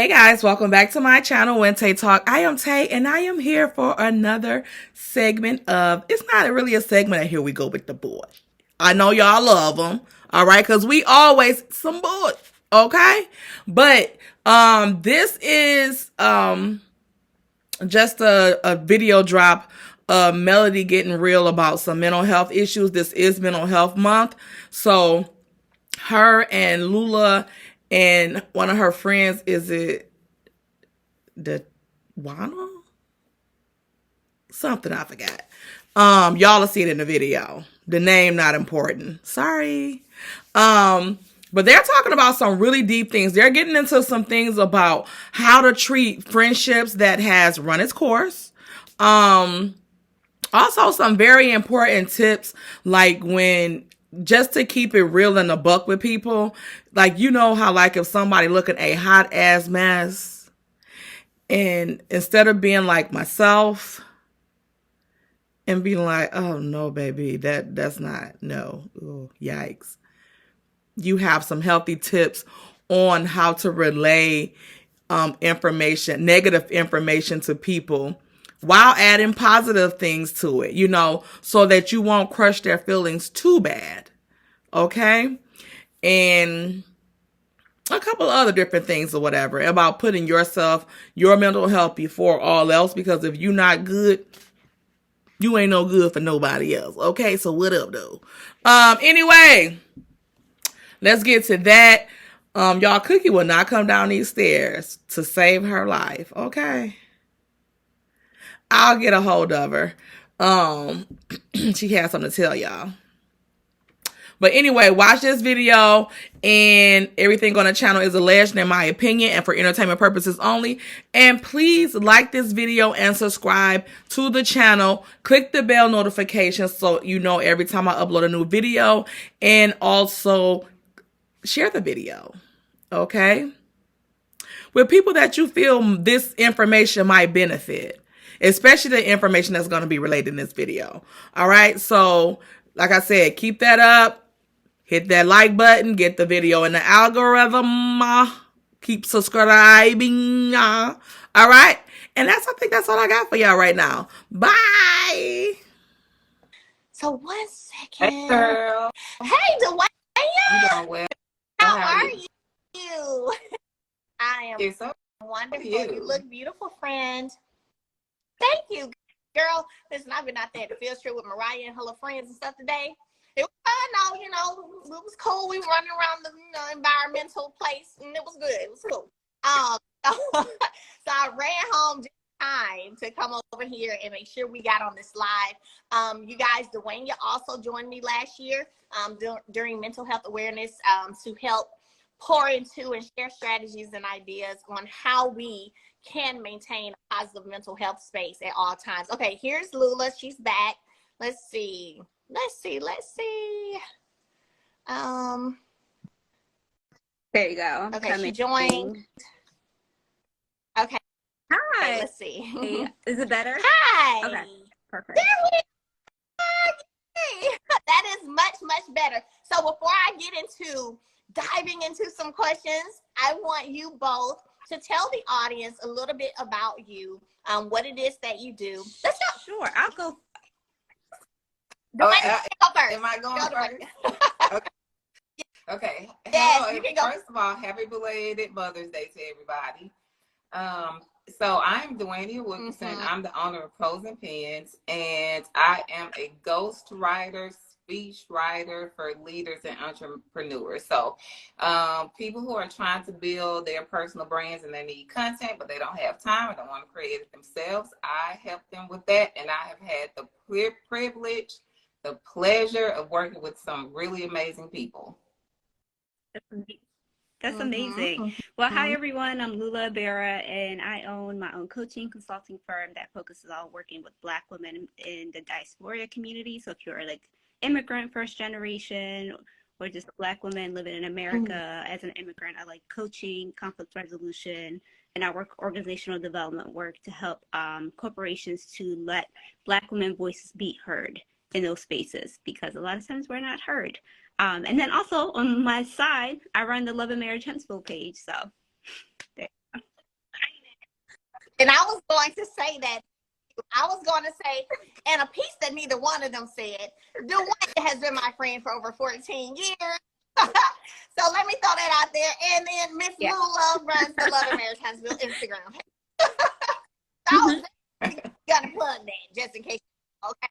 Hey guys, welcome back to my channel, WHENTAYTALK. I am Tay, and I am here for another segment of, it's not really a segment of Here We Go with the Boy. I know y'all love them, all right, because we always some boys, okay? But this is just a video drop of Melody getting real about some mental health issues. This is Mental Health Month, so her and Lula and one of her friends, is it the Wana? Something I forgot. Y'all will see it in the video. The name not important. Sorry. But they're talking about some really deep things. They're getting into some things about how to treat friendships that has run its course. Also some very important tips, like when, just to keep it real and a buck with people, like, you know how, like, if somebody looking a hot ass mess, and instead of being like myself and being like, oh no, baby, that's not, no, ooh, yikes. You have some healthy tips on how to relay information, negative information to people, while adding positive things to it, you know, so that you won't crush their feelings too bad. Okay? And a couple of other different things or whatever about putting yourself, your mental health before all else, because if you're not good, you ain't no good for nobody else. Okay? So what up though? Anyway, let's get to that. Y'all, Cookie will not come down these stairs to save her life. Okay? I'll get a hold of her. She has something to tell y'all. But anyway, watch this video, and everything on the channel is alleged in my opinion and for entertainment purposes only. And please like this video and subscribe to the channel. Click the bell notification so you know every time I upload a new video, and also share the video, okay? With people that you feel this information might benefit, especially the information that's going to be related in this video. All right. So like I said, keep that up. Hit that like button. Get the video in the algorithm. Keep subscribing. All right. And I think that's all I got for y'all right now. Bye. So 1 second. Hey, girl. Hey, Dwayne. You doing well? How are you? I am You're so wonderful. you. You look beautiful, friend. Thank you, girl. Listen, I've been out there at the field trip with Mariah and her little friends and stuff today. It was fun, though. You know, it was cool. We were running around the environmental place, and it was good. It was cool. So I ran home just in time to come over here and make sure we got on this live. You guys, Dwayne also joined me last year during mental health awareness to help pour into and share strategies and ideas on how we can maintain a positive mental health space at all times. Okay, here's Lula. She's back. Let's see. There you go. Okay, she joined. Okay. Hi. Okay, let's see. Hey, is it better? Hi. Okay. Perfect. There we are. That is much, much better. So before I get into diving into some questions, I want you both to tell the audience a little bit about you, what it is that you do. Let's go. Sure, I'll go. Go first. Am I going Go first? Okay. Okay. Yes, Hello. you can go. First of all, happy belated Mother's Day to everybody. So I'm Dwayne Wilkinson. I'm the owner of Prose and Pens, and I am a ghost writer, speech writer for leaders and entrepreneurs. So people who are trying to build their personal brands and they need content, but they don't have time or don't want to create it themselves, I help them with that. And I have had the privilege, the pleasure of working with some really amazing people. That's amazing. Well, hi everyone. I'm Lula Barra, and I own my own coaching consulting firm that focuses on working with Black women in the diaspora community. So if you're like immigrant first generation or just a Black woman living in America as an immigrant, I like coaching, conflict resolution, and I work organizational development work to help corporations to let Black women voices be heard in those spaces, because a lot of times we're not heard. And then also on my side, I run the Love and Marriage Huntsville page. So there. And I was going to say that. I was going to say, and a piece that neither one of them said, Dwayne has been my friend for over 14 years. So let me throw that out there. And then Miss Lula runs the Love Americansville Instagram page. So I was going to plug that just in case. Okay.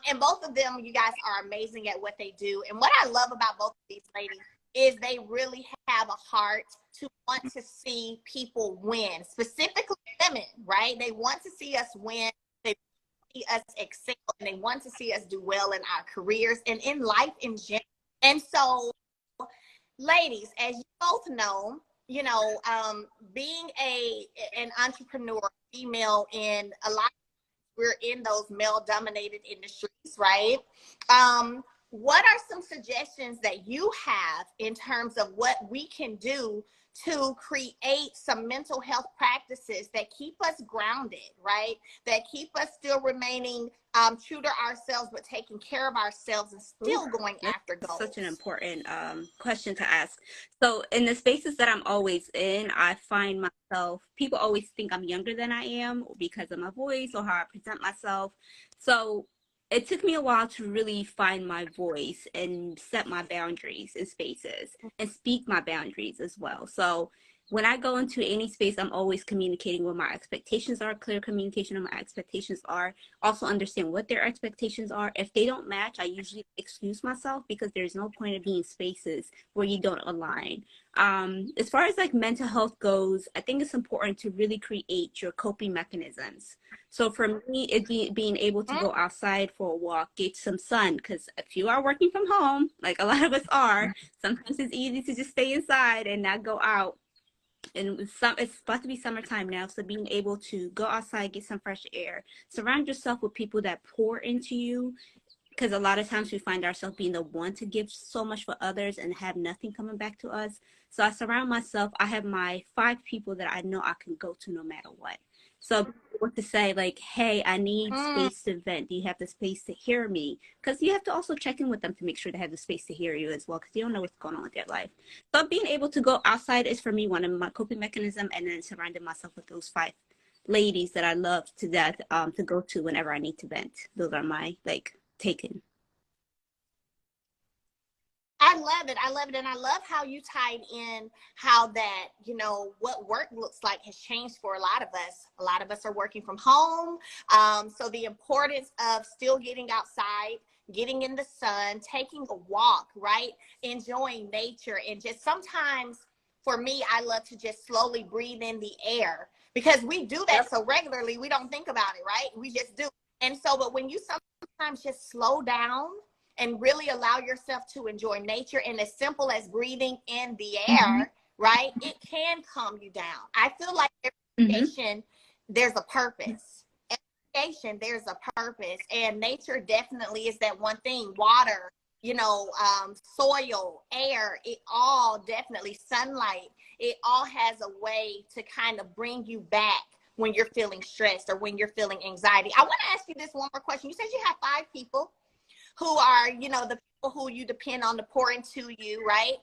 And both of them, you guys are amazing at what they do. And what I love about both of these ladies is they really have a heart to want to see people win, specifically women, right? They want to see us win. They want to see us excel, and they want to see us do well in our careers and in life in general. And so, ladies, as you both know, being an entrepreneur, female in a lot, we're in those male-dominated industries, right? What are some suggestions that you have in terms of what we can do to create some mental health practices that keep us grounded, right? That keep us still remaining true to ourselves, but taking care of ourselves and still going after goals? Such an important question to ask. So in the spaces that I'm always in, I find myself, people always think I'm younger than I am because of my voice or how I present myself. So it took me a while to really find my voice and set my boundaries in spaces and speak my boundaries as well. So when I go into any space, I'm always communicating what my expectations are, clear communication of my expectations are, also understand what their expectations are. If they don't match, I usually excuse myself because there's no point of being in spaces where you don't align. As far as like mental health goes, I think it's important to really create your coping mechanisms. So for me, it being able to go outside for a walk, get some sun, because if you are working from home, like a lot of us are, sometimes it's easy to just stay inside and not go out. And it's about to be summertime now, so being able to go outside, get some fresh air, surround yourself with people that pour into you, because a lot of times we find ourselves being the one to give so much for others and have nothing coming back to us. So I surround myself. I have my 5 people that I know I can go to no matter what. So what to say, like, hey, I need space to vent. Do you have the space to hear me? Because you have to also check in with them to make sure they have the space to hear you as well, because you don't know what's going on with their life. So being able to go outside is for me one of my coping mechanisms, and then surrounding myself with those 5 ladies that I love to death to go to whenever I need to vent. Those are my taken. I love it. I love it. And I love how you tied in how that, what work looks like has changed for a lot of us. A lot of us are working from home. So the importance of still getting outside, getting in the sun, taking a walk, right? Enjoying nature. And just sometimes for me, I love to just slowly breathe in the air because we do that so regularly. We don't think about it, right? We just do. And so, but when you sometimes just slow down and really allow yourself to enjoy nature, and as simple as breathing in the air, right? It can calm you down. I feel like every creation, there's a purpose. Every creation, there's a purpose. And nature definitely is that one thing. Water, soil, air, it all definitely, sunlight, it all has a way to kind of bring you back when you're feeling stressed or when you're feeling anxiety. I want to ask you this one more question. You said you have 5 people who are, the people who you depend on to pour into you, right?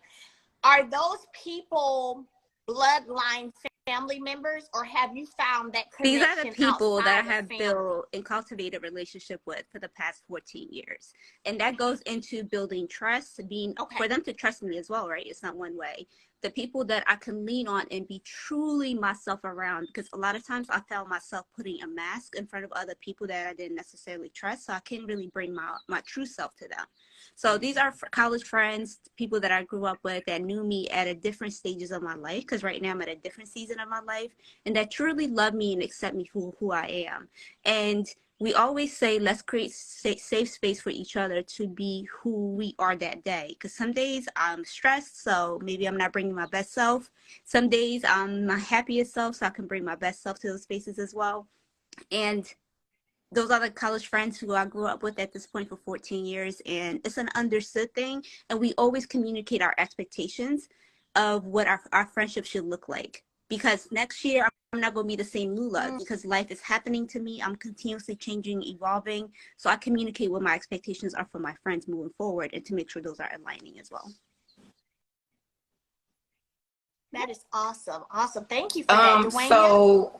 Are those people bloodline family members, or have you found that connection? These are the people that I have family? built and cultivated a relationship with for the past 14 years. And that goes into building trust, for them to trust me as well, right? It's not one way. The people that I can lean on and be truly myself around, because a lot of times I found myself putting a mask in front of other people that I didn't necessarily trust, so I couldn't really bring my true self to them. So these are college friends, people that I grew up with that knew me at a different stages of my life, because right now I'm at a different season of my life, and that truly love me and accept me for who I am. And we always say, let's create safe space for each other to be who we are that day. Because some days I'm stressed, so maybe I'm not bringing my best self. Some days I'm my happiest self, so I can bring my best self to those spaces as well. And those are the college friends who I grew up with at this point for 14 years. And it's an understood thing. And we always communicate our expectations of what our friendship should look like. Because next year, I'm not going to be the same Lula, because life is happening to me. I'm continuously changing, evolving. So I communicate what my expectations are for my friends moving forward, and to make sure those are aligning as well. That is awesome. Awesome. Thank you for that, Dwayne. So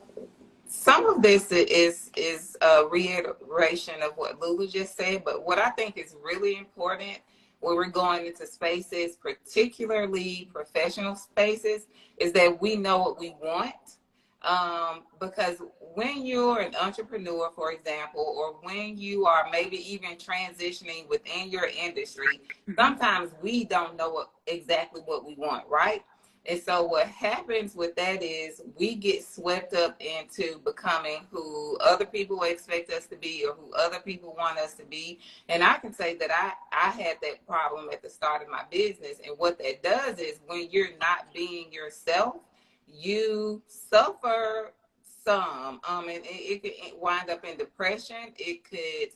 Some of this is a reiteration of what Lulu just said, but what I think is really important when we're going into spaces, particularly professional spaces, is that we know what we want. Because when you're an entrepreneur, for example, or when you are maybe even transitioning within your industry, sometimes we don't know exactly what we want, right? And so what happens with that is we get swept up into becoming who other people expect us to be or who other people want us to be. And I can say that I had that problem at the start of my business. And what that does is when you're not being yourself, you suffer some. And it could wind up in depression. It could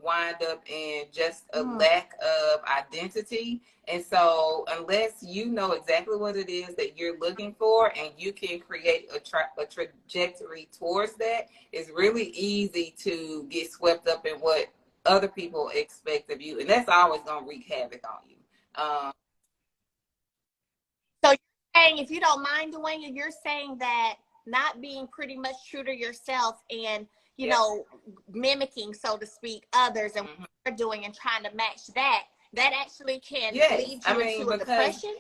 wind up in just a lack of identity. And so unless you know exactly what it is that you're looking for and you can create a trajectory towards that, it's really easy to get swept up in what other people expect of you. And that's always going to wreak havoc on you. So you're saying, if you don't mind, Dwayne, you're saying that not being pretty much true to yourself and, you know, mimicking, so to speak, others and what they're doing and trying to match that actually can lead you into a depression?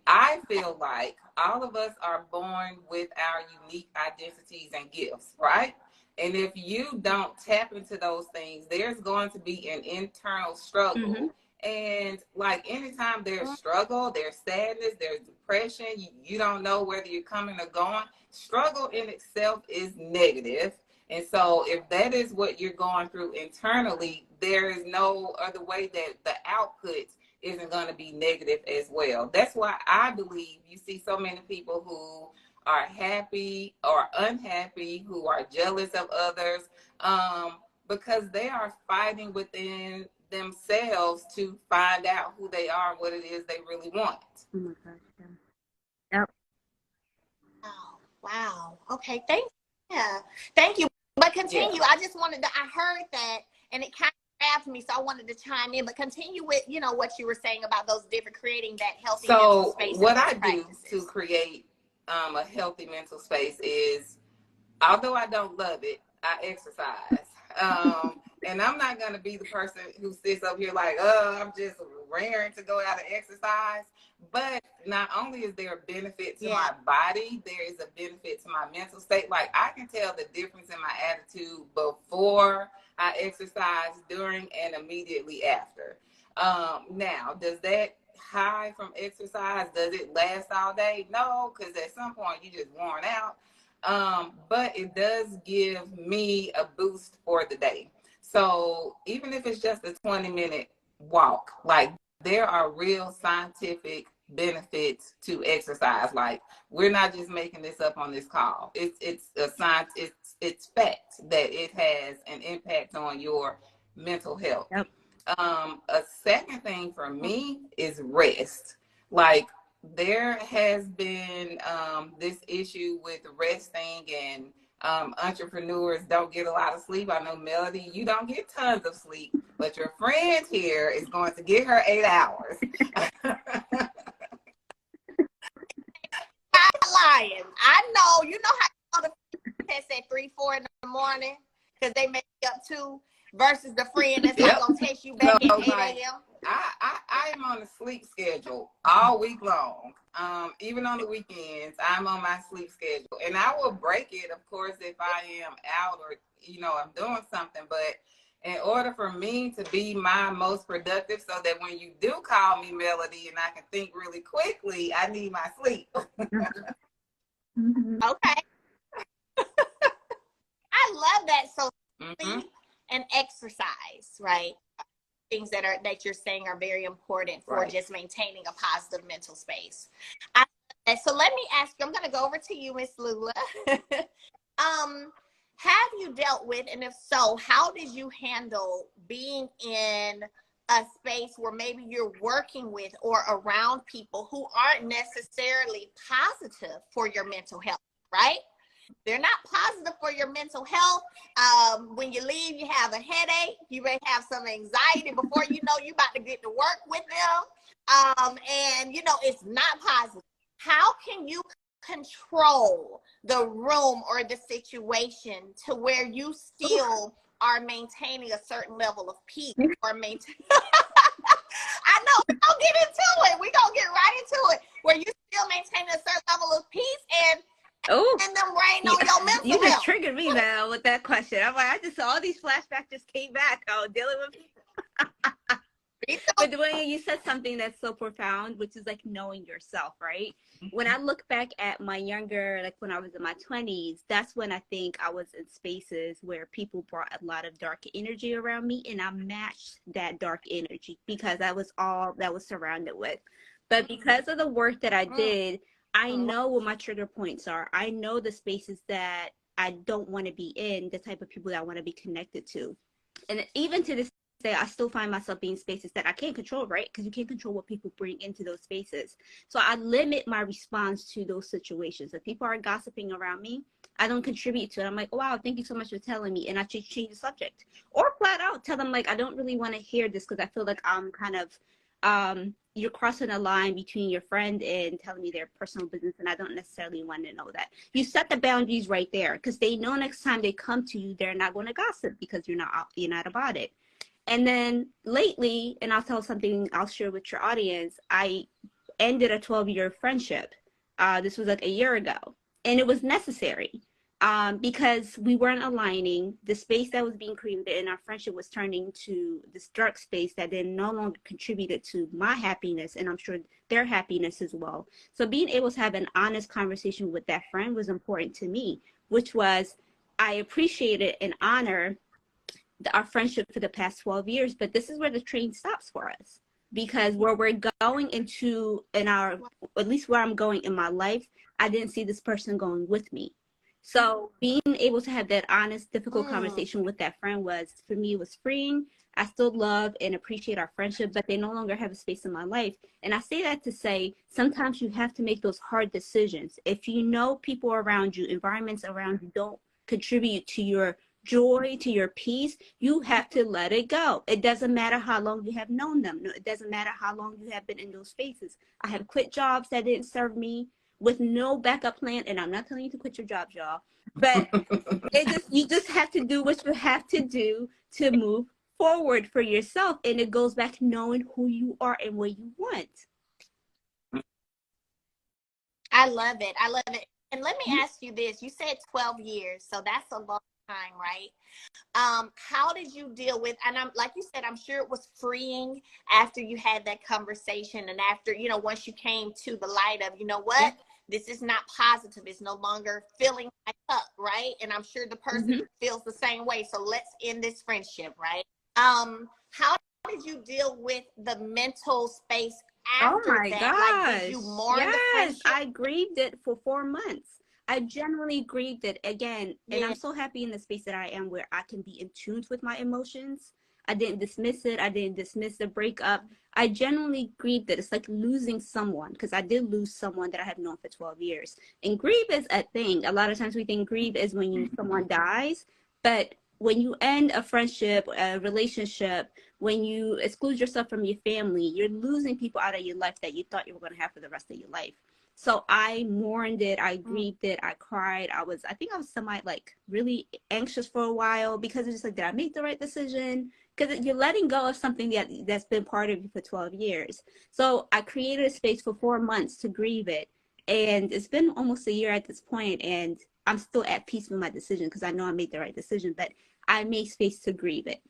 I feel like all of us are born with our unique identities and gifts, right? And if you don't tap into those things, there's going to be an internal struggle. And like anytime there's struggle, there's sadness, there's depression, you don't know whether you're coming or going. Struggle in itself is negative. And so if that is what you're going through internally, there is no other way that the output isn't going to be negative as well. That's why I believe you see so many people who are happy or unhappy, who are jealous of others, because they are fighting within themselves to find out who they are and what it is they really want. Oh my gosh, yeah. Yep. Wow. Okay. Thank you. But continue. I just wanted to, I heard that and it kind of grabbed me, so I wanted to chime in, but continue with, you know, what you were saying about those different, creating that healthy mental space. So what I do to create a healthy mental space is, although I don't love it, I exercise. And I'm not going to be the person who sits up here like, oh, I'm just raring to go out and exercise. But not only is there a benefit to my body, there is a benefit to my mental state. Like, I can tell the difference in my attitude before I exercise, during, and immediately after. Now, does that high from exercise, does it last all day? No, because at some point you just worn out. But it does give me a boost for the day. So even if it's just a 20-minute walk, like, there are real scientific benefits to exercise. Like, we're not just making this up on this call. It's a science. It's fact that it has an impact on your mental health. Yep. A second thing for me is rest. Like, there has been this issue with resting, and entrepreneurs don't get a lot of sleep. I know, Melody, you don't get tons of sleep, but your friend here is going to get her 8 hours. I'm lying. I know. You know how the test at 3, 4 in the morning because they make you up too, versus the friend that's not gonna text you back at 8 a.m. I am on a sleep schedule all week long. Even on the weekends, I'm on my sleep schedule, and I will break it, of course, if I am out or, you know, I'm doing something. But in order for me to be my most productive, so that when you do call me, Melody, and I can think really quickly, I need my sleep. Okay. I love that. So sleep and exercise, right? Things that you're saying are very important for just maintaining a positive mental space. So let me ask you, I'm going to go over to you, Miss Lula. Have you dealt with, and if so, how did you handle being in a space where maybe you're working with or around people who aren't necessarily positive for your mental health, right? They're not positive for your mental health. When you leave, you have a headache. You may have some anxiety. Before you know, you're about to get to work with them. And, you know, it's not positive. How can you control the room or the situation to where you still are maintaining a certain level of peace or maintain. I know, we're gonna get into it. We're gonna get right into it. Where you still maintain a certain level of peace and them rain on your mental You just health. triggered me, Mel, with that question. I'm like, I just saw all these flashbacks just came back. I was dealing with But Dwayne, you said something that's so profound, which is like knowing yourself, right? When I look back at my younger, like when I was in my 20s, that's when I think I was in spaces where people brought a lot of dark energy around me, and I matched that dark energy because that was all that was surrounded with. But because of the work that I did, I know what my trigger points are. I know the spaces that I don't want to be in, the type of people that I want to be connected to. And even to this day, I still find myself being spaces that I can't control, right? Because you can't control what people bring into those spaces. So I limit my response to those situations. If people are gossiping around me, I don't contribute to it. I'm like, oh, wow, thank you so much for telling me. And I change the subject. Or flat out tell them, like, I don't really want to hear this because I feel like I'm kind of, you're crossing a line between your friend and telling me their personal business, and I don't necessarily want to know that. You set the boundaries right there because they know next time they come to you, they're not going to gossip because you're not about it. And then lately, and I'll tell something I'll share with your audience, I ended a 12-year friendship. This was like a year ago, and it was necessary because we weren't aligning. The space that was being created in our friendship was turning to this dark space that then no longer contributed to my happiness, and I'm sure their happiness as well. So being able to have an honest conversation with that friend was important to me, which was I appreciated and honor our friendship for the past 12 years, but this is where the train stops for us, because where we're going into at least where I'm going in my life, I didn't see this person going with me. So being able to have that honest, difficult conversation with that friend for me, was freeing. I still love and appreciate our friendship, but they no longer have a space in my life. And I say that to say, sometimes you have to make those hard decisions. If you know people around you, environments around you don't contribute to your joy, to your peace, you have to let it go. It doesn't matter how long you have known them. No, it doesn't matter how long you have been in those spaces. I have quit jobs that didn't serve me with no backup plan, and I'm not telling you to quit your jobs, y'all, but you just have to do what you have to do to move forward for yourself, and it goes back to knowing who you are and what you want. I love it. And let me ask you this. You said 12 years, so that's a long time, right? How did you deal with, and I'm like you said, I'm sure it was freeing after you had that conversation, and after, once you came to the light of, what, this is not positive, it's no longer filling my cup, right? And I'm sure the person feels the same way, so let's end this friendship, right? How did you deal with the mental space after that? Gosh. Like, did you mourn the friendship? I grieved it for 4 months. I genuinely grieved it again. And I'm so happy in the space that I am, where I can be in tune with my emotions. I didn't dismiss it. I didn't dismiss the breakup. I genuinely grieved it. It's like losing someone, because I did lose someone that I have known for 12 years. And grief is a thing. A lot of times we think grief is when someone dies, but when you end a friendship, a relationship, when you exclude yourself from your family, you're losing people out of your life that you thought you were going to have for the rest of your life. So I mourned it. I grieved it. I cried. I think I was really anxious for a while, because it's just like, did I make the right decision? Because you're letting go of something that's been part of you for 12 years. So I created a space for 4 months to grieve it. And it's been almost a year at this point, and I'm still at peace with my decision, because I know I made the right decision, but I made space to grieve it.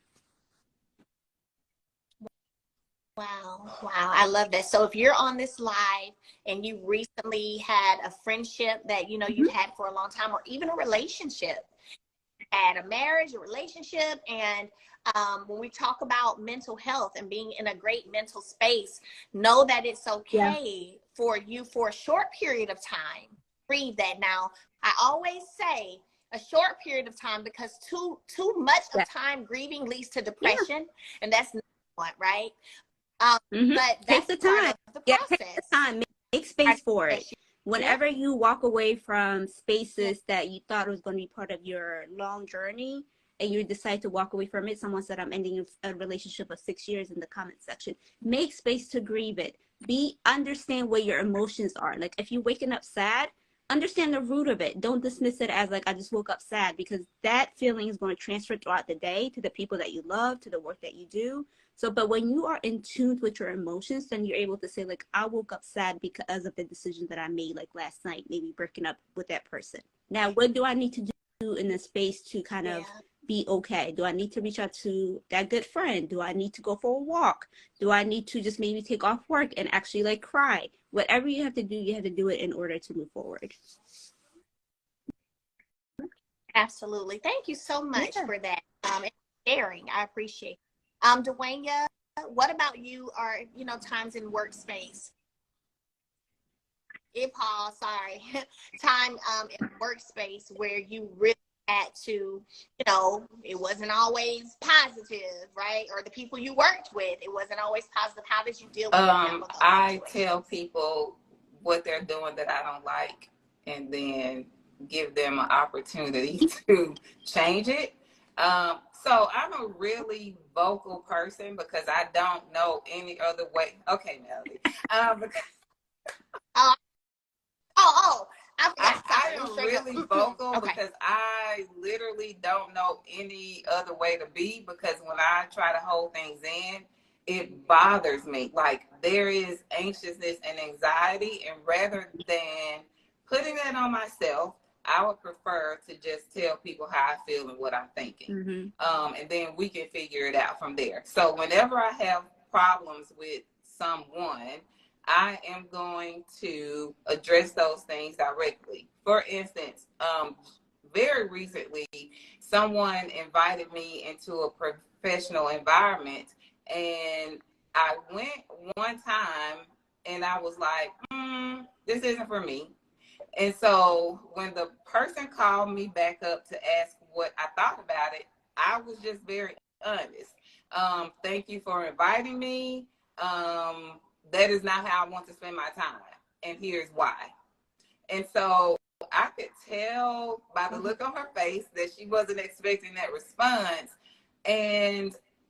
Wow. I love that. So if you're on this live and you recently had a friendship that, you've had for a long time, or even a relationship, had a marriage, a relationship, and when we talk about mental health and being in a great mental space, know that it's okay for you for a short period of time. Breathe that. Now, I always say a short period of time, because too much of time grieving leads to depression, and that's not what, right? But that's take the time. The process. Take the time. Make space for it. Whenever you walk away from spaces that you thought was going to be part of your long journey, and you decide to walk away from it, someone said, I'm ending a relationship of 6 years in the comment section. Make space to grieve it. Understand where your emotions are. Like, if you're waking up sad, understand the root of it. Don't dismiss it as like, I just woke up sad, because that feeling is going to transfer throughout the day to the people that you love, to the work that you do. So, but when you are in tune with your emotions, then you're able to say like, I woke up sad because of the decision that I made like last night, maybe breaking up with that person. Now, what do I need to do in this space to kind of be okay? Do I need to reach out to that good friend? Do I need to go for a walk? Do I need to just maybe take off work and actually like cry? Whatever you have to do, you have to do it in order to move forward. Absolutely. Thank you so much for that. And sharing. I appreciate it. Dwayne, what about you, or, you know, times in workspace? Time in workspace where you really had to, you know, it wasn't always positive, right? Or the people you worked with, it wasn't always positive. How did you deal with them? I tell people what they're doing that I don't like, and then give them an opportunity to change it. So I'm a really vocal person because I don't know any other way. Okay, Melody. I am really vocal because I literally don't know any other way to be, because when I try to hold things in, it bothers me. Like, there is anxiousness and anxiety, and rather than putting that on myself, I would prefer to just tell people how I feel and what I'm thinking. And then we can figure it out from there. So whenever I have problems with someone, I am going to address those things directly. For instance, very recently, someone invited me into a professional environment, and I went one time and I was like, this isn't for me. And so when the person called me back up to ask what I thought about it, I was just very honest. Thank you for inviting me. That is not how I want to spend my time, and here's why. And so I could tell by the look on her face that she wasn't expecting that response.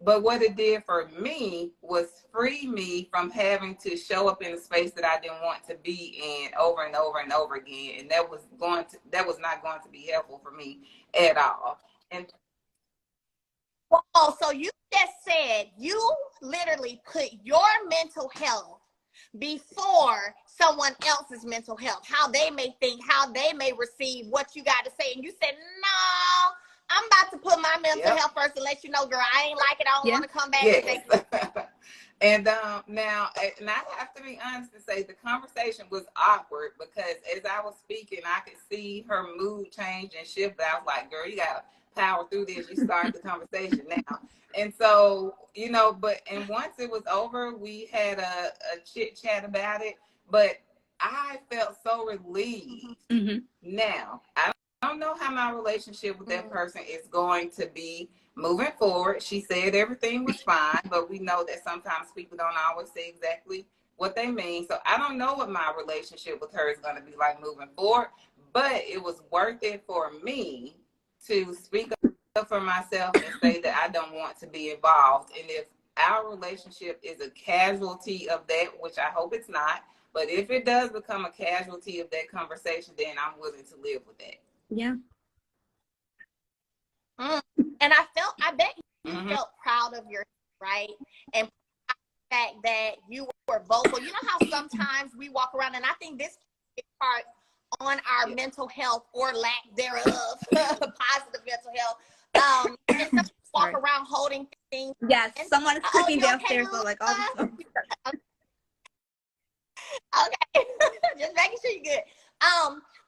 But what it did for me was free me from having to show up in a space that I didn't want to be in over and over and over again. And that was not going to be helpful for me at all. And so you just said you literally put your mental health before someone else's mental health, how they may think, how they may receive what you got to say. And you said, no, I'm about to put my mental health first and let you know, girl, I ain't like it. I don't want to come back. And now, and I have to be honest and say the conversation was awkward, because as I was speaking, I could see her mood change and shift. I was like, girl, you got to power through this. You start the conversation now. And so, you know, and once it was over, we had a chit chat about it, but I felt so relieved. Now, I don't know how my relationship with that person is going to be moving forward. She said everything was fine, but we know that sometimes people don't always say exactly what they mean. So I don't know what my relationship with her is going to be like moving forward, but it was worth it for me to speak up for myself and say that I don't want to be involved. And if our relationship is a casualty of that, which I hope it's not, but if it does become a casualty of that conversation, then I'm willing to live with that. Yeah. And I bet you felt proud of yourself, right? And the fact that you were vocal. You know how sometimes we walk around, and I think this is part on our mental health or lack thereof, positive mental health. And some walk around holding things. Yes, someone is cooking downstairs, so like all this stuff. Okay, just making sure you're good.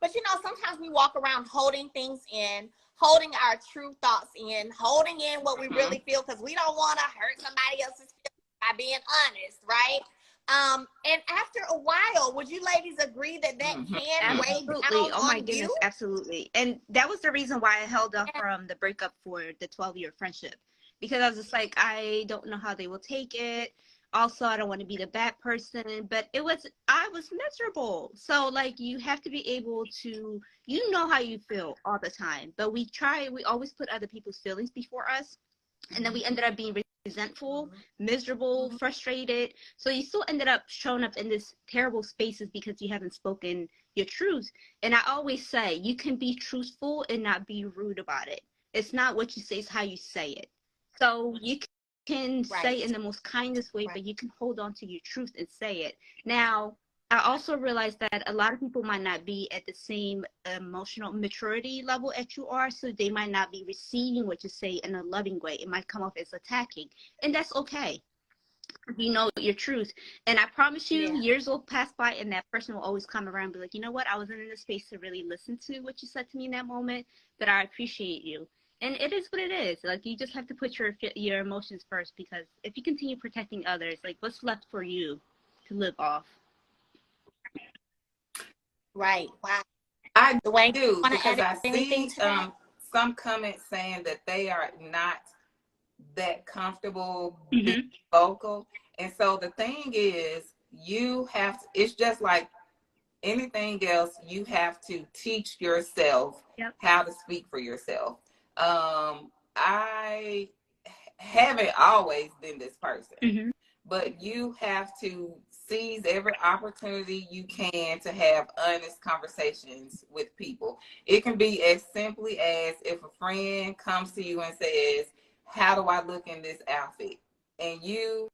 But you know, sometimes we walk around holding things in, holding our true thoughts in, holding in what we really feel, because we don't want to hurt somebody else's feelings by being honest, right? And after a while, would you ladies agree that can weigh down oh my on goodness, you? absolutely. And that was the reason why I held off from the breakup for the 12-year friendship, because I was just like, I don't know how they will take it. Also, I don't want to be the bad person, but I was miserable. So like, you have to be able to, you know how you feel all the time, but we always put other people's feelings before us. And then we ended up being resentful, miserable, frustrated. So you still ended up showing up in this terrible spaces because you haven't spoken your truth. And I always say you can be truthful and not be rude about it. It's not what you say, it's how you say it. So you can say in the most kindest way, but you can hold on to your truth and say it. Now, I also realized that a lot of people might not be at the same emotional maturity level as you are, so they might not be receiving what you say in a loving way. It might come off as attacking, and that's okay. You know your truth. And I promise you, years will pass by, and that person will always come around and be like, you know what, I wasn't in a space to really listen to what you said to me in that moment, but I appreciate you. And it is what it is. Like, you just have to put your emotions first, because if you continue protecting others, like, what's left for you to live off? Right. Wow. I Dwayne, do, want to because add I anything see to that? some comments saying that they are not that comfortable Mm-hmm. being vocal. And so the thing is, you have to, it's just like anything else, you have to teach yourself how to speak for yourself. I haven't always been this person, but you have to seize every opportunity you can to have honest conversations with people. It can be as simply as if a friend comes to you and says, how do I look in this outfit? And you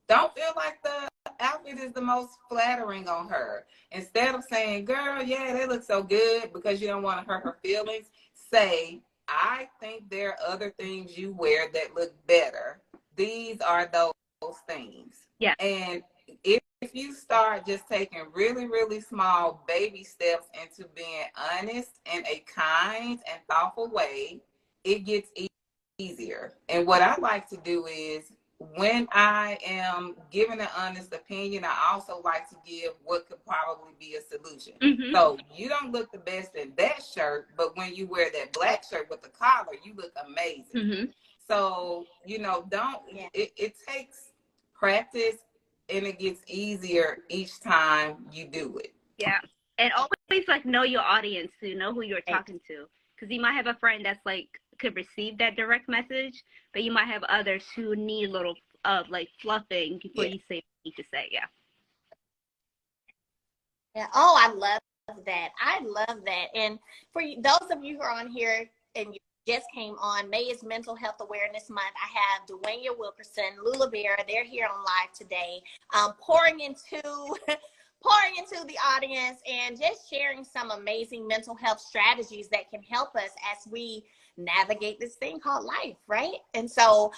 don't feel like the outfit is the most flattering on her. Instead of saying, girl, yeah, they look so good, because you don't want to hurt her feelings, say, I think there are other things you wear that look better. These are those things. Yeah. And if you start just taking really, really small baby steps into being honest in a kind and thoughtful way, it gets easier. And what I like to do is, when I am giving an honest opinion, I also like to give what could probably be a solution. So you don't look the best in that shirt, but when you wear that black shirt with the collar, you look amazing. So, you know, it takes practice, and it gets easier each time you do it. Yeah. And always, like, know your audience, to know who you're talking to. Because you might have a friend that's, like, could receive that direct message, but you might have others who need a little like fluffing before you say what you need to say. Yeah. Oh, I love that. I love that. And for those of you who are on here and you just came on, May is Mental Health Awareness Month. I have Dwayne Wilkerson, Lula Vera. They're here on live today, pouring into the audience and just sharing some amazing mental health strategies that can help us as we navigate this thing called life, right? And so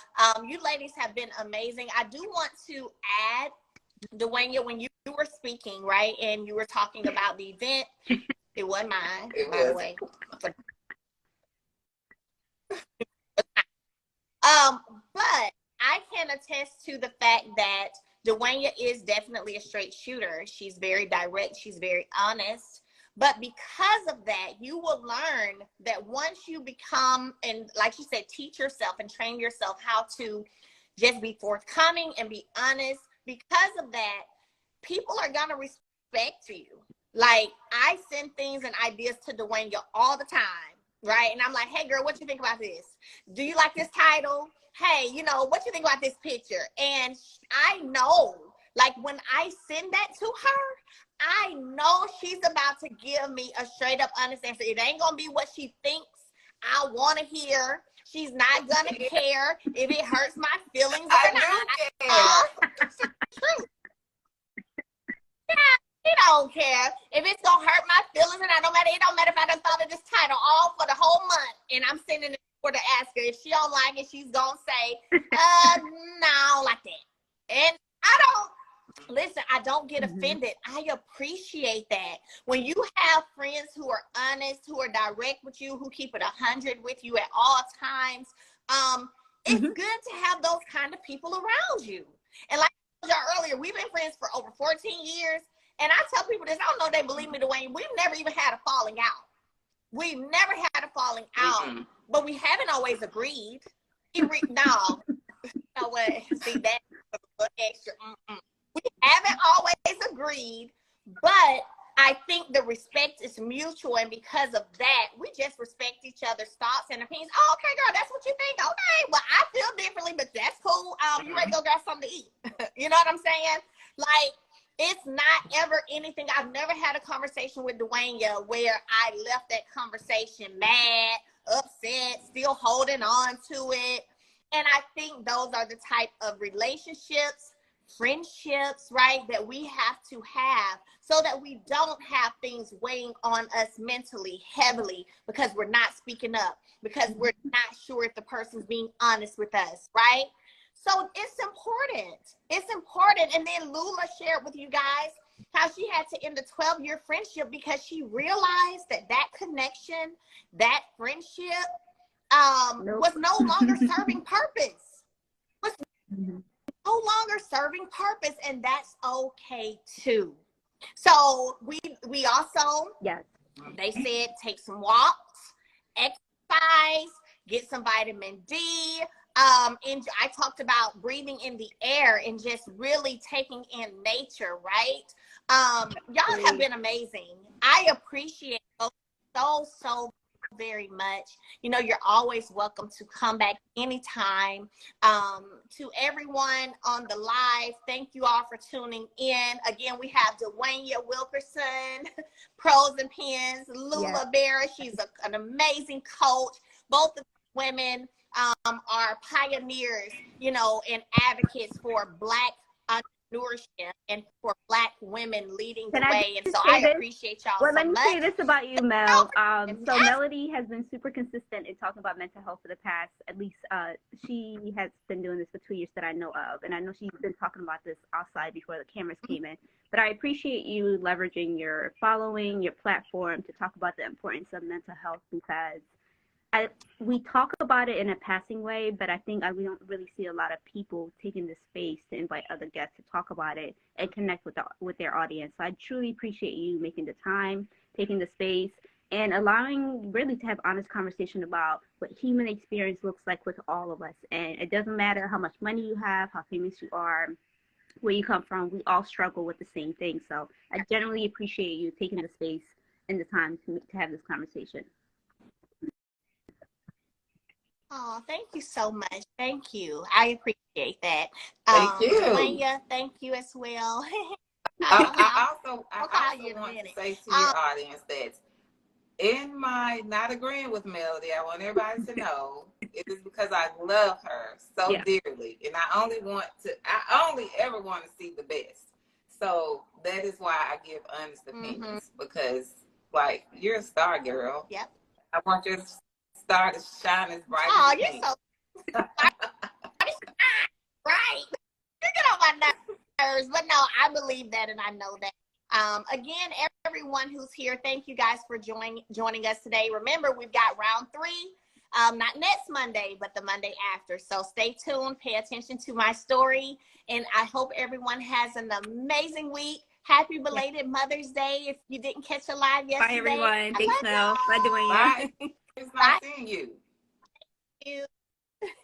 you ladies have been amazing. I do want to add, Dwayne, when you were speaking, right, and you were talking about the event, it wasn't mine, by the way. But I can attest to the fact that Dwayne is definitely a straight shooter. She's very direct. She's very honest. But because of that, you will learn that once you become, and like you said, teach yourself and train yourself how to just be forthcoming and be honest. Because of that, people are going to respect you. Like, I send things and ideas to Dwayne all the time, right? And I'm like, hey, girl, what you think about this? Do you like this title? Hey, you know, what you think about this picture? And I know, like, when I send that to her, I know she's about to give me a straight up honest answer. It ain't going to be what she thinks I want to hear. She's not going to care if it hurts my feelings or not. It's the truth. Yeah, she don't care if it's going to hurt my feelings or not. It don't matter if I done thought of this title all for the whole month and I'm sending it for to ask her. If she don't like it, she's going to say, no, I don't like that. And I don't get offended. I appreciate that. When you have friends who are honest, who are direct with you, who keep it 100 with you at all times, it's good to have those kind of people around you. And like I told y'all earlier, we've been friends for over 14 years. And I tell people this, I don't know if they believe me, Dwayne, we've never even had a falling out. We've never had a falling out, but we haven't always agreed. No, you know what? See, that's extra. We haven't always agreed, but I think the respect is mutual, and because of that, we just respect each other's thoughts and opinions. Oh, okay, girl, that's what you think. Okay, well, I feel differently, but that's to go grab something to eat. You know what I'm saying? Like, it's not ever anything. I've never had a conversation with Dwayne where I left that conversation mad, upset, still holding on to it. And I think those are the type of relationships, friendships, right, that we have to have so that we don't have things weighing on us mentally heavily because we're not speaking up, because we're not sure if the person's being honest with us, right? So it's important. It's important. And then Lula shared with you guys how she had to end a 12-year friendship because she realized that connection, that friendship was no longer serving purpose. Was no longer serving purpose, and that's okay too. So we also, yes, they said take some walks, exercise, get some vitamin D. And I talked about breathing in the air and just really taking in nature, right? Y'all have been amazing. I appreciate so very much. You know, you're always welcome to come back anytime. To everyone on the live, thank you all for tuning in. Again, we have Dwayne Wilkerson, Pros and Pens, Lula Berra. She's an amazing coach. Both of the women are pioneers, you know, and advocates for Black entrepreneurship and for Black women leading the way. And so I appreciate y'all so much. Let me say this about you, Mel. So Melody has been super consistent in talking about mental health for the past, at least she has been doing this for 2 years that I know of. And I know she's been talking about this outside before the cameras came in. But I appreciate you leveraging your following, your platform to talk about the importance of mental health because we talk about it in a passing way, but I think we don't really see a lot of people taking the space to invite other guests to talk about it and connect with their audience. So I truly appreciate you making the time, taking the space, and allowing really to have honest conversation about what human experience looks like with all of us. And it doesn't matter how much money you have, how famous you are, where you come from, we all struggle with the same thing. So I generally appreciate you taking the space and the time to have this conversation. Oh, thank you so much. Thank you. I appreciate that. Thank you. Dwayne, thank you as well. I also want to say to your audience that in my not agreeing with Melody, I want everybody to know it is because I love her so dearly. And I only ever want to see the best. So that is why I give honest opinions because, like, you're a star, girl. Yep. I want your star to shine as bright as you're so right. You get on my nerves, but no, I believe that and I know that. Again, everyone who's here, thank you guys for joining us today. Remember, we've got round 3, not next Monday, but the Monday after. So stay tuned, pay attention to my story, and I hope everyone has an amazing week. Happy belated Mother's Day if you didn't catch a live yesterday. Bye, everyone. Thanks, Mel. Bye, Dwayne. Bye. It's nice seeing you. Thank you.